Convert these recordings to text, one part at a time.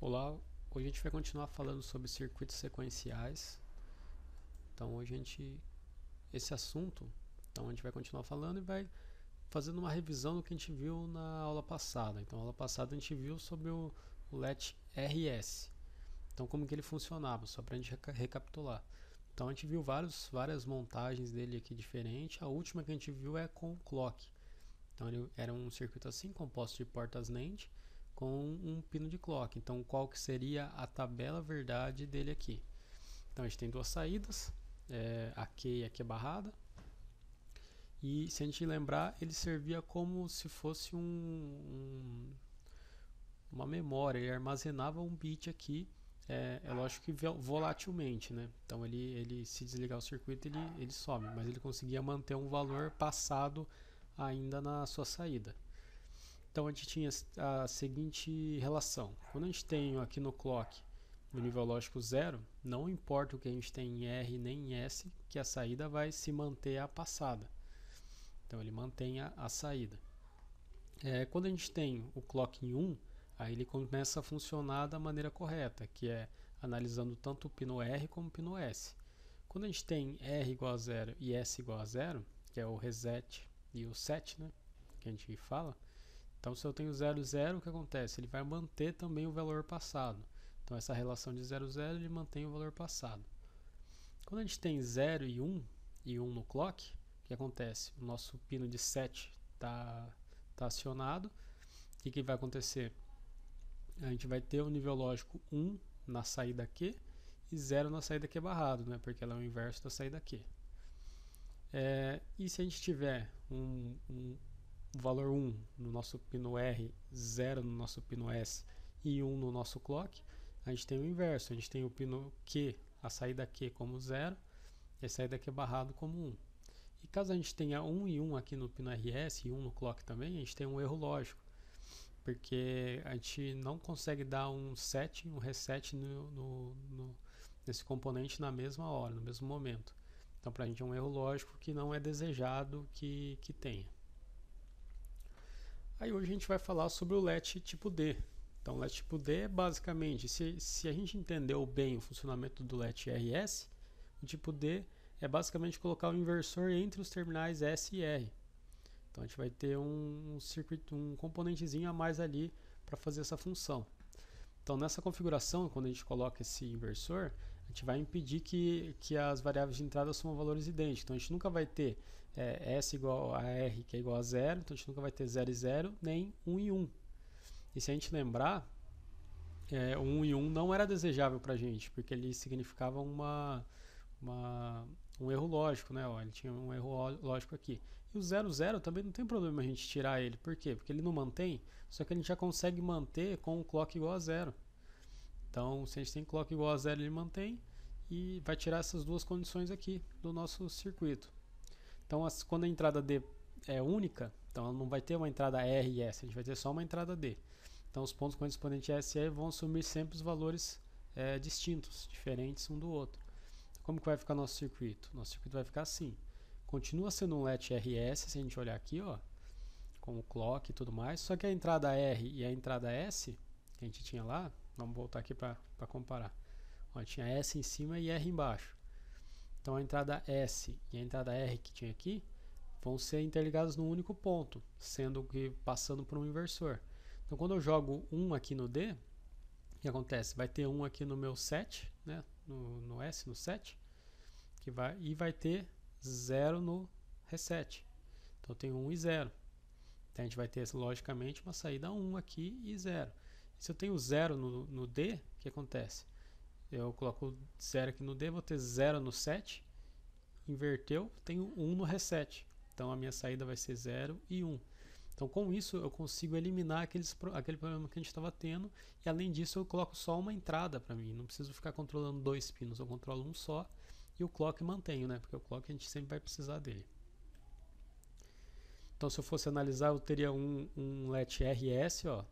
Olá, hoje a gente vai continuar falando sobre circuitos sequenciais. Então esse assunto, a gente vai continuar falando e vai fazendo uma revisão do que a gente viu na aula passada. Então, na aula passada a gente viu sobre o LET RS. Então, como que ele funcionava, só para a gente recapitular. Então, a gente viu várias montagens dele aqui diferentes. A última que a gente viu é com o clock. Então, ele era um circuito assim, composto de portas NAND, com um pino de clock. Então, qual que seria a tabela verdade dele aqui? Então, a gente tem duas saídas, a Q e a Q barrada. E se a gente lembrar, ele servia como se fosse uma memória, ele armazenava um bit aqui, é lógico que volatilmente, né? Então ele se desligar o circuito ele some, mas ele conseguia manter um valor passado ainda na sua saída. Então a gente tinha a seguinte relação: quando a gente tem aqui no clock no nível lógico 0, não importa o que a gente tem em R nem em S, que a saída vai se manter a passada. Então ele mantém a saída. Quando a gente tem o clock em 1, aí ele começa a funcionar da maneira correta, que é analisando tanto o pino R como o pino S. Quando a gente tem R igual a 0 e S igual a 0, que é o reset e o set, né, que a gente fala, então se eu tenho 0, 0, o que acontece? Ele vai manter também o valor passado. Então essa relação de 0, 0 ele mantém o valor passado. Quando a gente tem 0 e 1 no clock, o que acontece? O nosso pino de set está acionado. O que vai acontecer? A gente vai ter o nível lógico 1 na saída Q e 0 na saída Q barrado, né? Porque ela é o inverso da saída Q. E se a gente tiver um valor 1 no nosso pino R, 0 no nosso pino S e 1 no nosso clock, a gente tem o inverso. A gente tem o pino Q, a saída Q como 0 e a saída Q barrado como 1. E caso a gente tenha 1 e 1 aqui no pino RS e 1 no clock também, a gente tem um erro lógico, porque a gente não consegue dar um set, um reset nesse componente na mesma hora, no mesmo momento. Então, para a gente é um erro lógico que não é desejado que tenha. Aí hoje a gente vai falar sobre o LET tipo D. Então, o LET tipo D é basicamente, se a gente entendeu bem o funcionamento do LET RS, o tipo D é basicamente colocar o inversor entre os terminais S e R. Então a gente vai ter um circuito, um componentezinho a mais ali para fazer essa função. Então nessa configuração, quando a gente coloca esse inversor, a gente vai impedir que as variáveis de entrada assumam valores idênticos. Então a gente nunca vai ter S igual a R, que é igual a 0, então a gente nunca vai ter 0 e 0, nem 1 e 1. E se a gente lembrar, 1 e 1 não era desejável para a gente, porque ele significava um erro lógico, né? Ó, ele tinha um erro lógico aqui. E o 0, 0 também não tem problema a gente tirar ele. Por quê? Porque ele não mantém, só que a gente já consegue manter com o clock igual a 0. Então, se a gente tem clock igual a 0, ele mantém e vai tirar essas duas condições aqui do nosso circuito. Então, quando a entrada D é única, então ela não vai ter uma entrada R e S, a gente vai ter só uma entrada D. Então, os pontos correspondentes a S e R vão assumir sempre os valores distintos, diferentes um do outro. Como que vai ficar nosso circuito? Nosso circuito vai ficar assim. Continua sendo um LET RS, se a gente olhar aqui, ó, com o clock e tudo mais, só que a entrada R e a entrada S, que a gente tinha lá, vamos voltar aqui para comparar. Ó, tinha S em cima e R embaixo. Então a entrada S e a entrada R que tinha aqui vão ser interligadas num único ponto, sendo que passando por um inversor. Então quando eu jogo 1 aqui no D, o que acontece? Vai ter 1 aqui no meu set, né? No S, no set, e vai ter 0 no reset. Então tem 1 e 0. Então a gente vai ter, logicamente, uma saída 1 aqui e 0. Se eu tenho 0 no D, o que acontece? Eu coloco 0 aqui no D, vou ter 0 no set, inverteu, tenho 1 no reset. Então a minha saída vai ser 0 e 1. Então com isso eu consigo eliminar aquele problema que a gente estava tendo, e além disso eu coloco só uma entrada para mim, não preciso ficar controlando dois pinos, eu controlo um só e o clock mantenho, né? Porque o clock a gente sempre vai precisar dele. Então se eu fosse analisar, eu teria um LET RS, ó,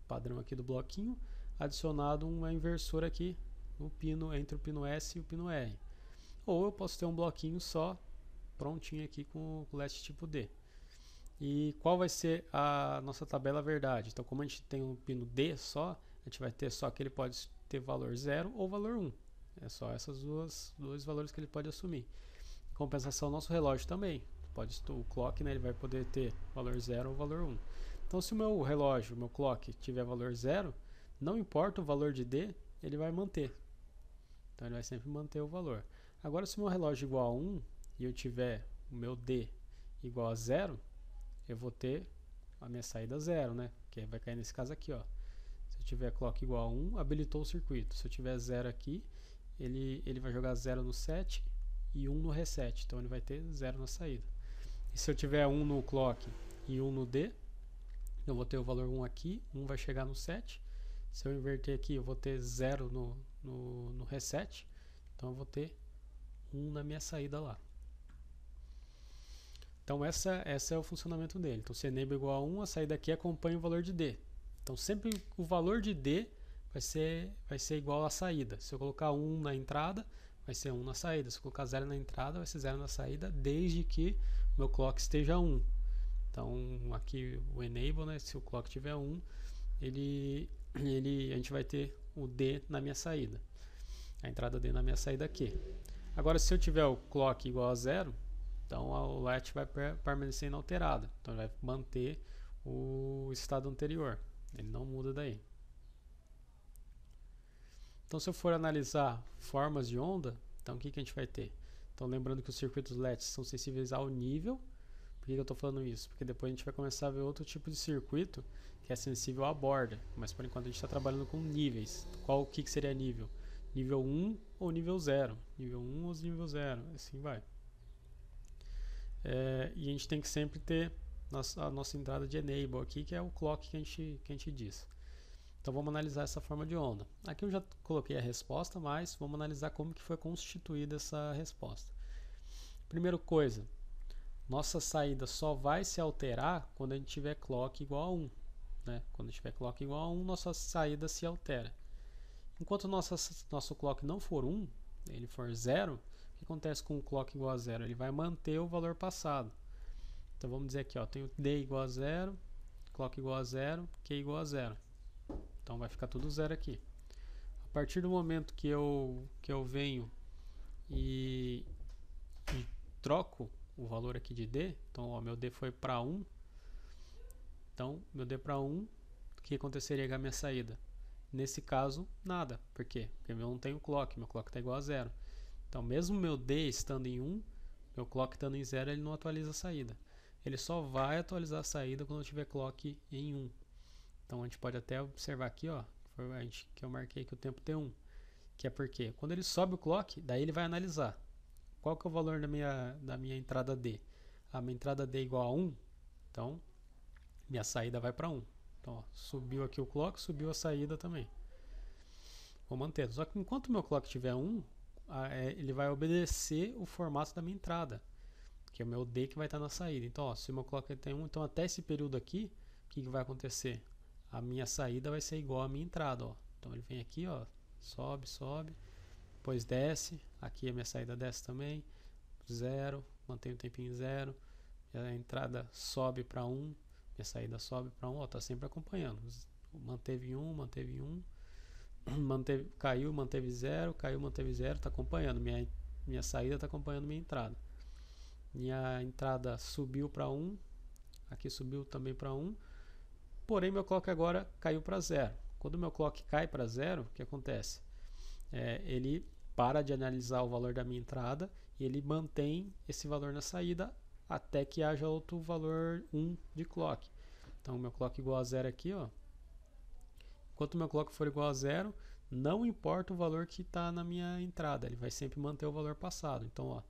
padrão aqui do bloquinho, adicionado uma inversora aqui no pino, entre o pino S e o pino R. Ou eu posso ter um bloquinho só prontinho aqui com o LET tipo D. E qual vai ser a nossa tabela verdade? Então, como a gente tem um pino D só, a gente vai ter só que ele pode ter valor 0 ou valor 1. É só esses dois valores que ele pode assumir. Em compensação, nosso relógio também. O clock, né, ele vai poder ter valor 0 ou valor 1. Então, se o meu relógio, o meu clock, tiver valor 0, não importa o valor de D, ele vai manter. Então, ele vai sempre manter o valor. Agora, se o meu relógio é igual a 1 e eu tiver o meu D igual a 0, eu vou ter a minha saída 0, né? Que vai cair nesse caso aqui, ó. Se eu tiver clock igual a 1, habilitou o circuito. Se eu tiver 0 aqui, ele vai jogar 0 no set e 1 no reset. Então, ele vai ter 0 na saída. E se eu tiver 1 no clock e 1 no D, eu vou ter o valor 1 aqui, 1 vai chegar no set. Se eu inverter aqui, eu vou ter 0 no reset. Então, eu vou ter 1 na minha saída lá. Então, essa é o funcionamento dele. Então, se enable igual a 1, a saída aqui acompanha o valor de D. Então, sempre o valor de D vai ser igual à saída. Se eu colocar 1 na entrada, vai ser 1 na saída. Se eu colocar 0 na entrada, vai ser 0 na saída, desde que meu clock esteja 1. Então, aqui o enable, né, se o clock tiver 1, a gente vai ter o D na minha saída. A entrada D na minha saída aqui. Agora, se eu tiver o clock igual a 0, então o latch vai permanecer inalterado. Então, ele vai manter o estado anterior. Ele não muda daí. Então, se eu for analisar formas de onda, então o que a gente vai ter? Então, lembrando que os circuitos latch são sensíveis ao nível. Por que eu estou falando isso? Porque depois a gente vai começar a ver outro tipo de circuito que é sensível à borda. Mas por enquanto a gente está trabalhando com níveis. O que seria nível? Nível 1 ou nível 0. Nível 1 ou nível 0. Assim vai. E a gente tem que sempre ter a nossa entrada de enable aqui, que é o clock que a gente diz. Então vamos analisar essa forma de onda. Aqui eu já coloquei a resposta, mas vamos analisar como que foi constituída essa resposta. Primeira coisa, nossa saída só vai se alterar quando a gente tiver clock igual a 1. Né? Quando tiver clock igual a 1, nossa saída se altera. Enquanto nosso clock não for 1, ele for 0, o que acontece com o clock igual a 0? Ele vai manter o valor passado. Então vamos dizer aqui, ó, tenho D igual a 0, clock igual a 0, Q igual a 0. Então vai ficar tudo 0 aqui. A partir do momento que eu venho e troco o valor aqui de D, então ó, meu D foi para 1, então meu D para 1, o que aconteceria com a minha saída? Nesse caso, nada. Por quê? Porque eu não tenho clock, meu clock está igual a 0. Então mesmo meu D estando em 1, meu clock estando em 0, ele não atualiza a saída. Ele só vai atualizar a saída quando eu tiver clock em 1. Então a gente pode até observar aqui, ó, que eu marquei aqui o tempo T1, que é porque quando ele sobe o clock, daí ele vai analisar qual que é o valor da minha entrada D. A minha entrada D é igual a 1, então minha saída vai para 1. Então ó, subiu aqui o clock, subiu a saída também. Vou manter. Só que enquanto o meu clock tiver 1, ele vai obedecer o formato da minha entrada, que é o meu D que vai estar na saída. Então ó, se o meu clock tem 1, então até esse período aqui, o que vai acontecer? A minha saída vai ser igual à minha entrada, ó. Então ele vem aqui, ó, sobe, depois desce, aqui a minha saída desce também, 0, mantém o tempinho 0, a entrada sobe para 1, minha saída sobe para 1, ó, tá sempre acompanhando. Manteve 1, caiu, manteve 0, caiu, manteve 0, tá acompanhando. Minha saída tá acompanhando minha entrada. Minha entrada subiu para 1, aqui subiu também para 1. Porém, meu clock agora caiu para 0. Quando o meu clock cai para 0, o que acontece? Ele para de analisar o valor da minha entrada e ele mantém esse valor na saída até que haja outro valor 1 de clock. Então, o meu clock igual a 0 aqui, ó. Enquanto o meu clock for igual a 0, não importa o valor que está na minha entrada, ele vai sempre manter o valor passado. Então, ó,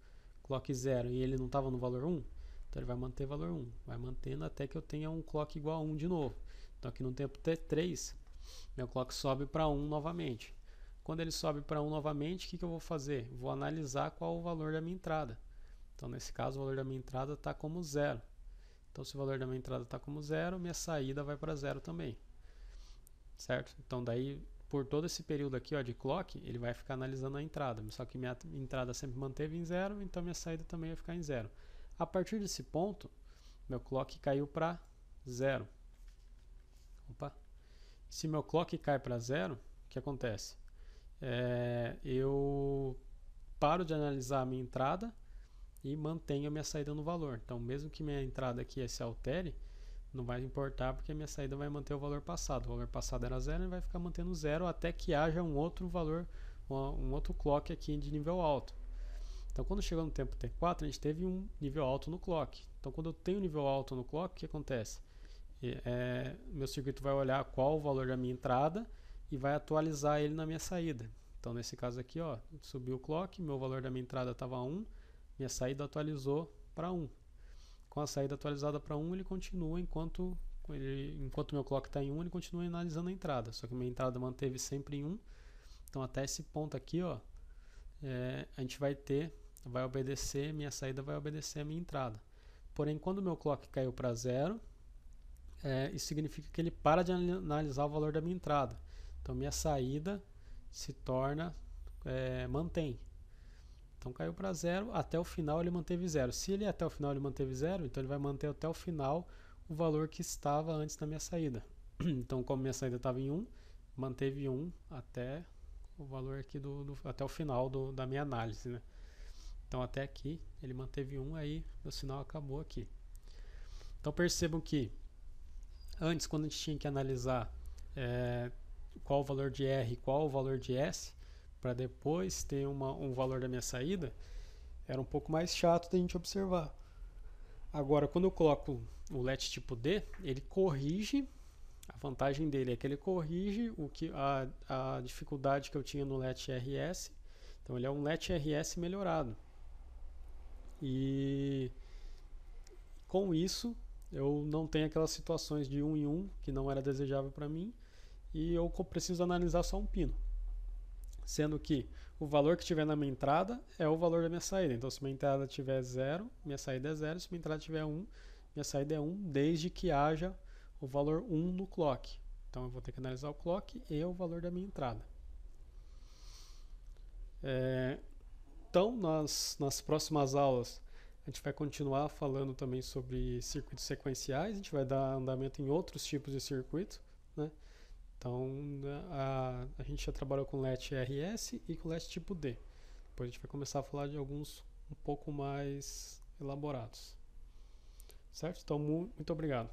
clock 0 e ele não estava no valor 1, então ele vai manter valor 1, vai mantendo até que eu tenha um clock igual a 1 de novo. Então aqui no tempo T3, meu clock sobe para 1 novamente. Quando ele sobe para 1 novamente, o que eu vou fazer? Vou analisar qual o valor da minha entrada. Então nesse caso o valor da minha entrada está como 0. Então se o valor da minha entrada está como 0, minha saída vai para 0 também. Certo? Então daí, por todo esse período aqui, ó, de clock, ele vai ficar analisando a entrada. Só que minha entrada sempre manteve em 0, então minha saída também vai ficar em 0. A partir desse ponto, meu clock caiu para 0. Opa! Se meu clock cai para 0, o que acontece? Eu paro de analisar a minha entrada e mantenho a minha saída no valor. Então, mesmo que minha entrada aqui se altere, não vai importar porque a minha saída vai manter o valor passado. O valor passado era 0 e vai ficar mantendo 0 até que haja um outro valor, um outro clock aqui de nível alto. Então, quando chegou no tempo T4, a gente teve um nível alto no clock. Então, quando eu tenho nível alto no clock, o que acontece? Meu circuito vai olhar qual o valor da minha entrada e vai atualizar ele na minha saída. Então, nesse caso aqui, ó, subiu o clock, meu valor da minha entrada estava 1, minha saída atualizou para 1. Com a saída atualizada para 1, ele continua enquanto meu clock está em 1, ele continua analisando a entrada. Só que minha entrada manteve sempre em 1. Então, até esse ponto aqui, ó, a gente vai obedecer, minha saída vai obedecer a minha entrada. Porém, quando meu clock caiu para 0, isso significa que ele para de analisar o valor da minha entrada. Então, minha saída se torna, mantém. Então, caiu para 0, até o final ele manteve 0. Se ele até o final ele manteve 0, então ele vai manter até o final o valor que estava antes da minha saída. Então, como minha saída estava em 1, manteve 1 até o valor aqui até o final da minha análise, né? Então, até aqui ele manteve 1, aí meu sinal acabou aqui. Então, percebam que antes, quando a gente tinha que analisar qual o valor de R e qual o valor de S, para depois ter um valor da minha saída, era um pouco mais chato da gente observar. Agora, quando eu coloco o LET tipo D, ele corrige, a vantagem dele é que ele corrige a dificuldade que eu tinha no LET RS, então ele é um LET RS melhorado. E com isso, eu não tenho aquelas situações de 1 em 1, que não era desejável para mim, e eu preciso analisar só um pino. Sendo que o valor que tiver na minha entrada é o valor da minha saída. Então, se minha entrada tiver 0, minha saída é 0. Se minha entrada tiver 1, minha saída é 1, desde que haja o valor 1 no clock. Então, eu vou ter que analisar o clock e o valor da minha entrada. Então, nas próximas aulas, a gente vai continuar falando também sobre circuitos sequenciais. A gente vai dar andamento em outros tipos de circuito, né? Então, a gente já trabalhou com LET RS e com LET tipo D. Depois a gente vai começar a falar de alguns um pouco mais elaborados. Certo? Então, muito obrigado.